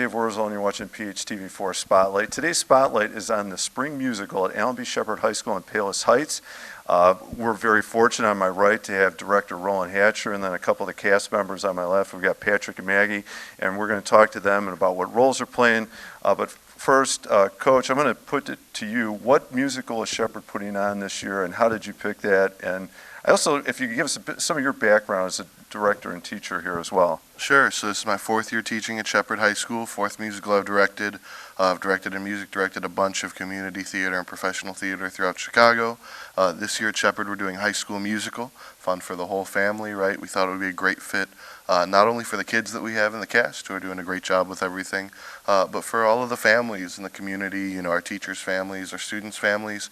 Dave Wurzel, and you're watching PHTV4 Spotlight. Today's Spotlight is on the spring musical at Allen B. Shepard High School in Palos Heights. We're very fortunate on my right to have director Roland Hatcher and then a couple of the cast members on my left. We've got Patrick and Maggie, and we're going to talk to them about what roles they're playing. But first, Coach, I'm going to put it to you. What musical is Shepard putting on this year, and how did you pick that? And I also, if you could give us some of your background as a director and teacher here as well. Sure. So this is my fourth year teaching at Shepard High School, fourth musical I've directed. I've directed in music, directed a bunch of community theater and professional theater throughout Chicago. This year at Shepard we're doing High School Musical, fun for the whole family, right? We thought it would be a great fit, not only for the kids that we have in the cast who are doing a great job with everything, but for all of the families in the community, you know, our teachers' families, our students' families.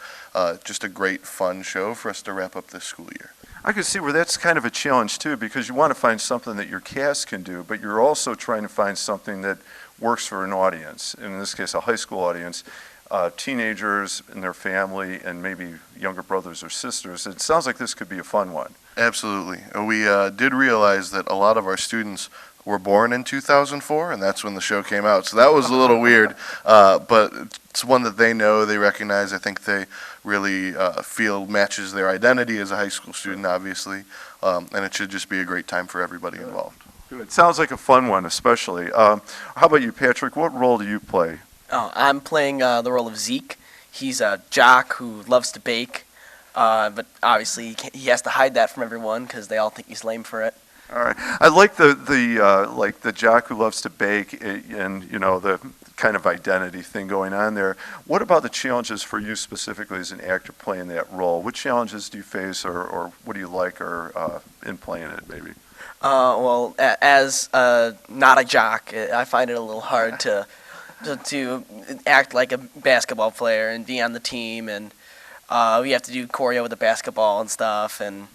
Just a great fun show for us to wrap up this school year. I can see where that's kind of a challenge too, because you want to find something that your cast can do, but you're also trying to find something that works for an audience, in this case a high school audience, teenagers and their family and maybe younger brothers or sisters. It sounds like this could be a fun one. Absolutely. We did realize that a lot of our students were born in 2004, and that's when the show came out. So that was a little weird, but it's one that they know, they recognize. I think they really feel matches their identity as a high school student, obviously, and it should just be a great time for everybody involved. Good. Sounds like a fun one, especially. How about you, Patrick? What role do you play? Oh, I'm playing the role of Zeke. He's a jock who loves to bake, but obviously he has to hide that from everyone because they all think he's lame for it. All right. I like the jock who loves to bake, and you know the kind of identity thing going on there. What about the challenges for you specifically as an actor playing that role? What challenges do you face, or what do you like, or in playing it, maybe? Well, as not a jock, I find it a little hard to act like a basketball player and be on the team, and we have to do choreo with the basketball and stuff, and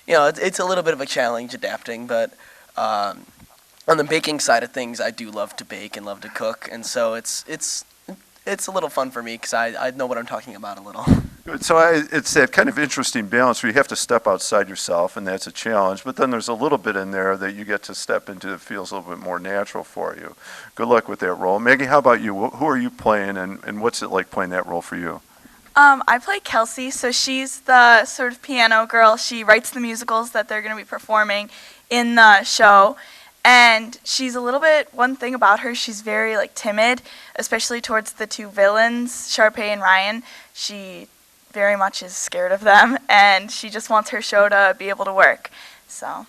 you know it's a little bit of a challenge adapting. But on the baking side of things, I do love to bake and love to cook, and so it's a little fun for me because I know what I'm talking about a little. Good. So it's that kind of interesting balance where you have to step outside yourself, and that's a challenge. But then there's a little bit in there that you get to step into that feels a little bit more natural for you. Good luck with that role. Maggie, how about you? Who are you playing, and what's it like playing that role for you? I play Kelsey, so she's the sort of piano girl. She writes the musicals that they're going to be performing in the show. And she's a little bit, one thing about her, she's very timid, especially towards the two villains, Sharpay and Ryan. She very much is scared of them, and she just wants her show to be able to work. So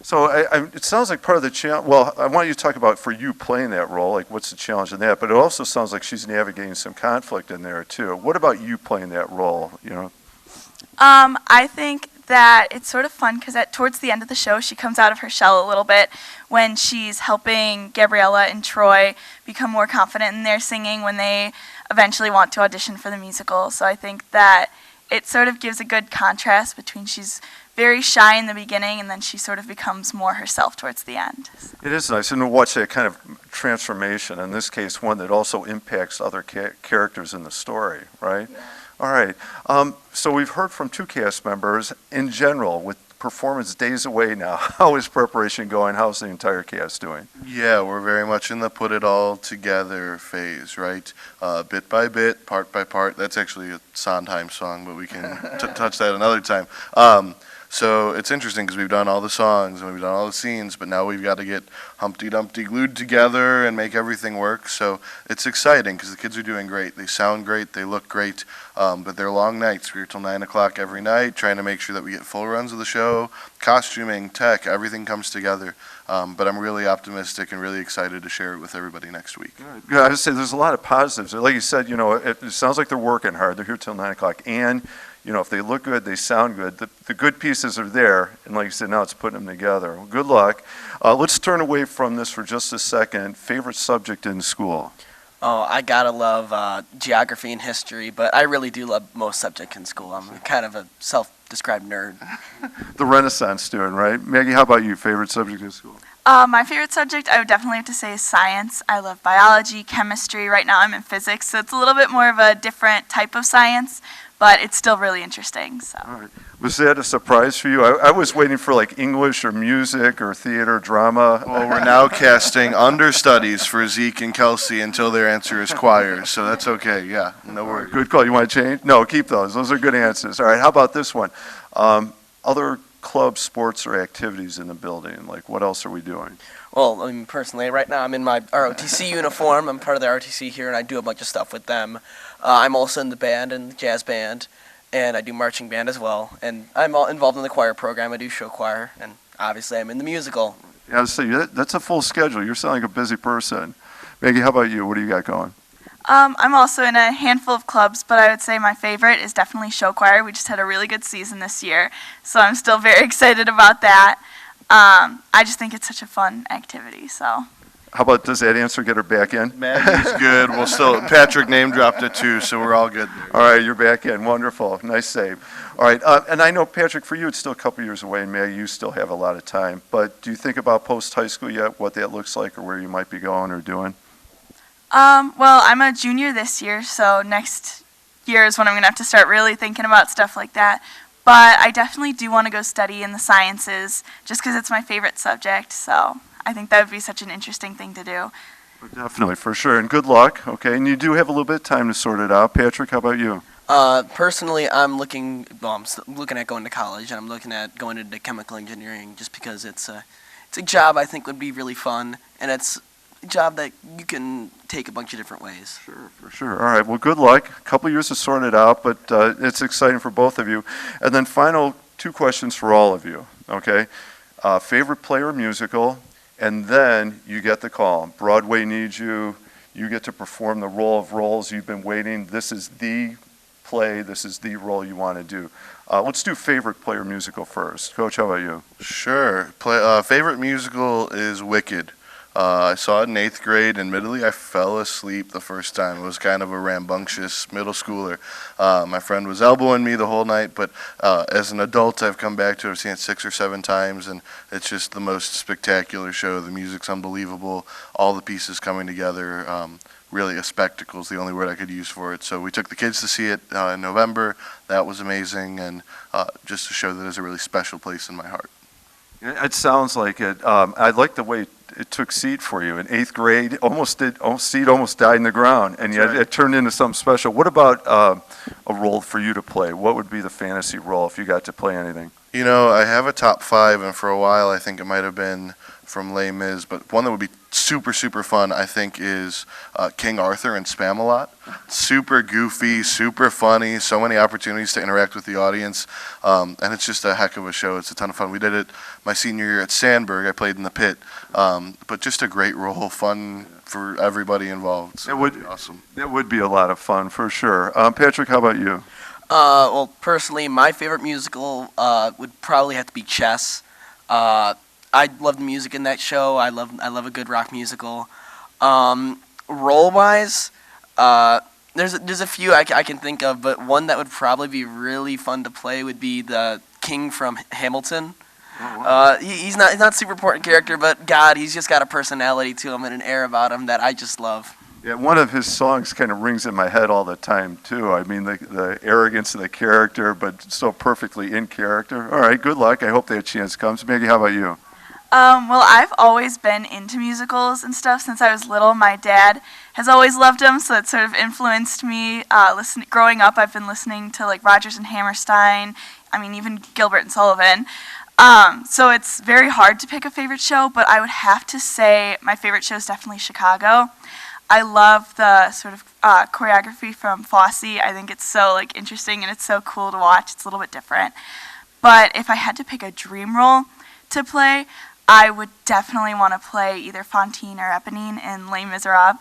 it sounds like part of the challenge. Well, I want you to talk about for you playing that role, like what's the challenge in that. But it also sounds like she's navigating some conflict in there too. What about you playing that role? You know. I think that it's sort of fun because towards the end of the show, she comes out of her shell a little bit when she's helping Gabriella and Troy become more confident in their singing when they eventually want to audition for the musical. So I think that it sort of gives a good contrast between she's very shy in the beginning and then she sort of becomes more herself towards the end. It is nice, and to watch that kind of transformation, in this case one that also impacts other characters in the story, right? Yeah. All right. So we've heard from two cast members. In general, with performance days away now, how is preparation going? How's the entire cast doing? Yeah, we're very much in the put it all together phase, right? Bit by bit, part by part. That's actually a Sondheim song, but we can touch that another time. So it's interesting because we've done all the songs and we've done all the scenes, but now we've got to get Humpty Dumpty glued together and make everything work. So it's exciting because the kids are doing great. They sound great. They look great. But they're long nights. We're here till 9 o'clock every night trying to make sure that we get full runs of the show, costuming, tech, everything comes together. But I'm really optimistic and really excited to share it with everybody next week. Good. I would say there's a lot of positives. Like you said, you know, it sounds like they're working hard. They're here till 9 o'clock. And you know, if they look good, they sound good. The good pieces are there, and like you said, now it's putting them together. Well, good luck. Let's turn away from this for just a second. Favorite subject in school? Oh, I gotta love geography and history, but I really do love most subjects in school. I'm kind of a self-described nerd. The Renaissance student, right? Maggie, how about you? Favorite subject in school? My favorite subject, I would definitely have to say, is science. I love biology, chemistry. Right now I'm in physics, so it's a little bit more of a different type of science, but it's still really interesting. So. All right. Was that a surprise for you? I was waiting for like English or music or theater, drama. Well, we're now casting understudies for Zeke and Kelsey until their answer is choir, so that's okay. Yeah, no worries. Good call. You want to change? No, keep those. Those are good answers. All right, how about this one? Other club sports or activities in the building? Like, what else are we doing? Well, I mean, personally, right now I'm in my ROTC uniform. I'm part of the ROTC here, and I do a bunch of stuff with them. I'm also in the band and the jazz band, and I do marching band as well. And I'm all involved in the choir program. I do show choir, and obviously I'm in the musical. Yeah, so that's a full schedule. You're sounding like a busy person. Maggie, how about you? What do you got going? I'm also in a handful of clubs, but I would say my favorite is definitely show choir. We just had a really good season this year, so I'm still very excited about that. I just think it's such a fun activity, so. How about, does that answer get her back in? Maggie's good. We'll still, Patrick name dropped it too, so we're all good there. All right, you're back in. Wonderful. Nice save. All right, and I know, Patrick, for you, it's still a couple years away, and Maggie, you still have a lot of time. But do you think about post-high school yet, what that looks like or where you might be going or doing? Well, I'm a junior this year, so next year is when I'm going to have to start really thinking about stuff like that. But I definitely do want to go study in the sciences just because it's my favorite subject, so I think that would be such an interesting thing to do. Definitely, for sure, and good luck, okay? And you do have a little bit of time to sort it out. Patrick, how about you? Personally, I'm looking at going to college, and I'm looking at going into chemical engineering just because it's a job I think would be really fun, and it's a job that you can take a bunch of different ways. Sure, for sure. All right, well, good luck. A couple years to sort it out, but it's exciting for both of you. And then final two questions for all of you, okay? Favorite play or musical, and then you get the call. Broadway needs you. You get to perform the role of roles you've been waiting. This is the play. This is the role you want to do. Let's do favorite play or musical first. Coach, how about you? Sure. Favorite musical is Wicked. I saw it in 8th grade. Admittedly, I fell asleep the first time. It was kind of a rambunctious middle schooler. My friend was elbowing me the whole night, but as an adult, I've come back to it. I've seen it 6 or 7 times, and it's just the most spectacular show. The music's unbelievable. All the pieces coming together. Really, a spectacle is the only word I could use for it. So we took the kids to see it in November. That was amazing, and just to show that it's a really special place in my heart. It sounds like it. I like the way it took seat for you in 8th grade. Seat almost died in the ground, and yet it turned into something special. What about a role for you to play? What would be the fantasy role if you got to play anything? You know, I have a top 5, and for a while I think it might have been from Les Mis, but one that would be super, super fun, I think, is King Arthur in Spamalot. Super goofy, super funny, so many opportunities to interact with the audience, and it's just a heck of a show. It's a ton of fun. We did it my senior year at Sandburg. I played in the pit, but just a great role, fun for everybody involved. So It would be awesome. That would be a lot of fun, for sure. Patrick, how about you? Well, personally, my favorite musical would probably have to be Chess. I love the music in that show. I love a good rock musical. Role-wise, there's a few I can think of, but one that would probably be really fun to play would be the King from Hamilton. He's not a super important character, but God, he's just got a personality to him and an air about him that I just love. Yeah, one of his songs kind of rings in my head all the time, too. I mean, the arrogance of the character, but so perfectly in character. All right, good luck. I hope that chance comes. Maggie, how about you? Well, I've always been into musicals and stuff since I was little. My dad has always loved them, so it sort of influenced me. Growing up, I've been listening to like Rodgers and Hammerstein. I mean, even Gilbert and Sullivan. So it's very hard to pick a favorite show, but I would have to say my favorite show is definitely Chicago. I love the sort of choreography from Fosse. I think it's so like interesting and it's so cool to watch. It's a little bit different. But if I had to pick a dream role to play, I would definitely want to play either Fantine or Eponine in Les Miserables.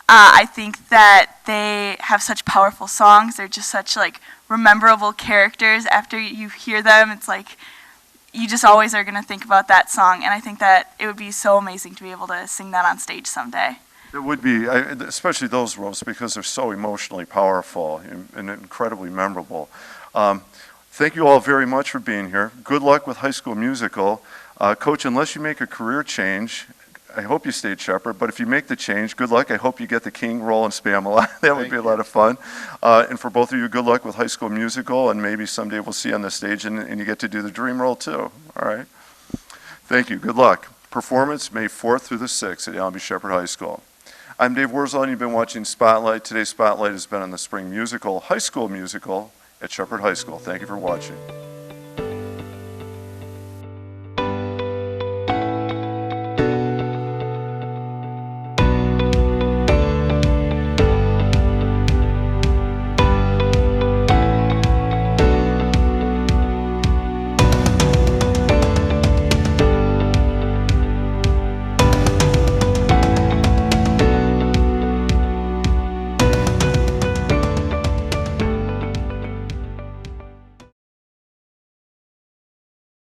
I think that they have such powerful songs. They're just such like rememberable characters. After you hear them, it's like you just always are going to think about that song. And I think that it would be so amazing to be able to sing that on stage someday. It would be, especially those roles, because they're so emotionally powerful and incredibly memorable. Thank you all very much for being here. Good luck with High School Musical. Coach, unless you make a career change, I hope you stayed Shepard, but if you make the change, good luck. I hope you get the king role in Spam-A-Lot. That would Thank be a you. lot of fun. And for both of you, good luck with High School Musical, and maybe someday we'll see you on the stage and you get to do the dream role too. All right. Thank you. Good luck. Performance May 4th through the 6th at Allenby Shepard High School. I'm Dave Worzel, and you've been watching Spotlight. Today's Spotlight has been on the Spring Musical, High School Musical at Shepard High School. Thank you for watching.